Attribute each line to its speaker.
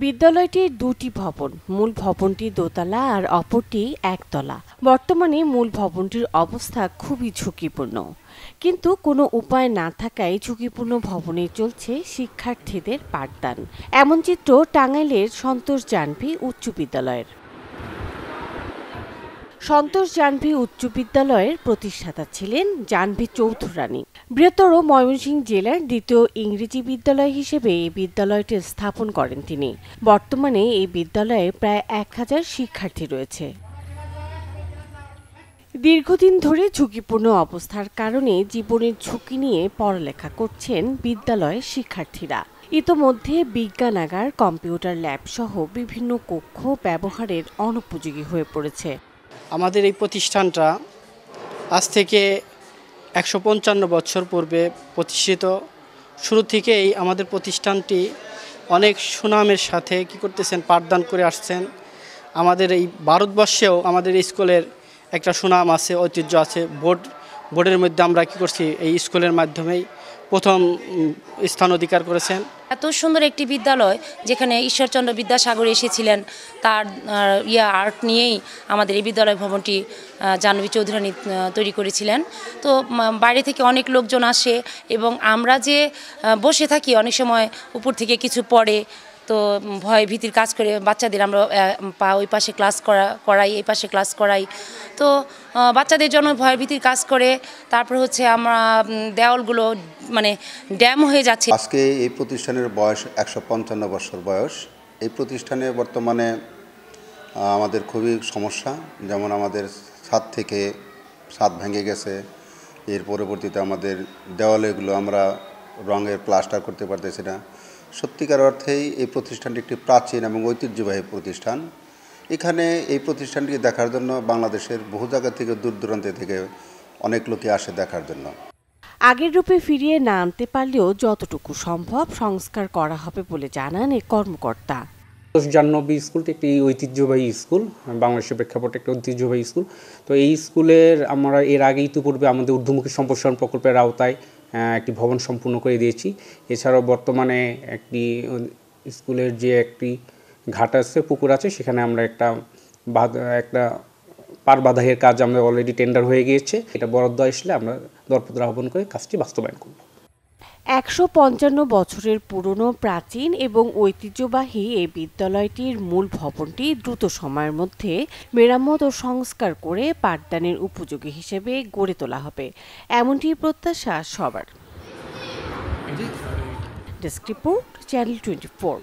Speaker 1: বিদ্যালয়টির দুটি ভবন, মূল ভবনটি দোতলা আর অপরটি একতলা। বর্তমানে মূল ভবনটির অবস্থা খুবই ঝুঁকিপূর্ণ, কিন্তু কোনো উপায় না থাকায় ঝুঁকিপূর্ণ ভবনে চলছে শিক্ষার্থীদের পাঠদান। এমন চিত্র টাঙ্গাইলের সন্তোষ জাহ্নবী উচ্চ বিদ্যালয়ের। সন্তোষ জাহ্নবী উচ্চ বিদ্যালয়ের প্রতিষ্ঠাতা ছিলেন জাহ্নবী চৌধুরানী। বৃহত্তর ময়মনসিংহ জেলার দ্বিতীয় ইংরেজি বিদ্যালয় হিসেবে এই বিদ্যালয়টি স্থাপন করেন তিনি। বর্তমানে এই বিদ্যালয়ে প্রায় 1000 শিক্ষার্থী রয়েছে। দীর্ঘদিন ধরে ঝুঁকিপূর্ণ অবস্থার কারণে জীবনের ঝুঁকি নিয়ে পড়ালেখা করছেন বিদ্যালয়ের শিক্ষার্থীরা। ইতোমধ্যে বিজ্ঞানাগার, কম্পিউটার ল্যাব সহ বিভিন্ন কক্ষ ব্যবহারের অনুপযোগী হয়ে পড়েছে।
Speaker 2: আমাদের এই প্রতিষ্ঠানটা আজ থেকে 155 বছর পূর্বে প্রতিষ্ঠিত। শুরু থেকেই আমাদের প্রতিষ্ঠানটি অনেক সুনামের সাথে করতেছেন, পাঠদান করে আসছেন। আমাদের এই ভারতবর্ষেও আমাদের স্কুলের একটা সুনাম আছে, ঐতিহ্য আছে। বোর্ডের মধ্যে আমরা করছি, এই স্কুলের মাধ্যমেই প্রথম স্থান অধিকার করেছেন।
Speaker 3: এত সুন্দর একটি বিদ্যালয় যেখানে ঈশ্বরচন্দ্র বিদ্যাসাগর এসেছিলেন, তার আর্ট নিয়েই আমাদের এই বিদ্যালয় ভবনটি জাহ্নবী চৌধুরানী তৈরি করেছিলেন। তো বাইরে থেকে অনেক লোকজন আসে এবং আমরা যে বসে থাকি অনেক সময় উপর থেকে কিছু পড়ে, তো ভয় ভীতির কাজ করে বাচ্চাদের আমরা ওই পাশে ক্লাস করাই, এই পাশে ক্লাস করাই। তো বাচ্চাদের জন্য ভয় ভীতির কাজ করে তারপর আমরা দেওয়ালগুলো ড্যাম হয়ে যাচ্ছে।
Speaker 4: আজকে এই প্রতিষ্ঠানের বয়স 155 বছর বয়স। এই প্রতিষ্ঠানে বর্তমানে আমাদের খুবই সমস্যা, যেমন আমাদের ছাদ ভেঙে গেছে। এর পরবর্তীতে আমাদের দেওয়ালেগুলো আমরা রঙের প্লাস্টার করতে পারতেছি না। সত্যিকার অর্থেই এই প্রতিষ্ঠানটি একটি প্রাচীন এবং ঐতিহ্যবাহী প্রতিষ্ঠান। এখানে এই প্রতিষ্ঠানটি দেখার জন্য বাংলাদেশের বহু জায়গা থেকে, দূর দূরান্ত থেকে অনেক লোকই আসে দেখার জন্য।
Speaker 1: আগের রূপে ফিরিয়ে না আনতে পারলেও যতটুকু সম্ভব সংস্কার করা হবে বলে জানান এই কর্মকর্তা।
Speaker 5: জাহ্নবী স্কুলটি একটি ঐতিহ্যবাহী স্কুল, বাংলাদেশের প্রেক্ষাপটে একটি ঐতিহ্যবাহী স্কুল। তো এই স্কুলের আমরা এর আগে ইতিপূর্বে আমাদের ঊর্ধ্বমুখী সম্প্রসারণ প্রকল্পের আওতায় একটি ভবন সম্পূর্ণ করে দিয়েছি। এছাড়াও বর্তমানে একটি স্কুলের যে একটি ঘাট আছে, পুকুর আছে, সেখানে আমরা একটা পার বাঁধাইয়ের কাজ আমরা অলরেডি টেন্ডার হয়ে গিয়েছে। এটা বরাদ্দ আসলে আমরা দরপত্র আহ্বান করে কাজটি বাস্তবায়ন করব।
Speaker 1: 155 বছরের পুরনো, প্রাচীন এবং ঐতিহ্যবাহী এই বিদ্যালয়টির মূল ভবনটি দ্রুত সময়ের মধ্যে মেরামত ও সংস্কার করে পাঠদানের উপযোগী হিসেবে গড়ে তোলা হবে, এমনটি প্রত্যাশা সবার। Desk report, channel 24।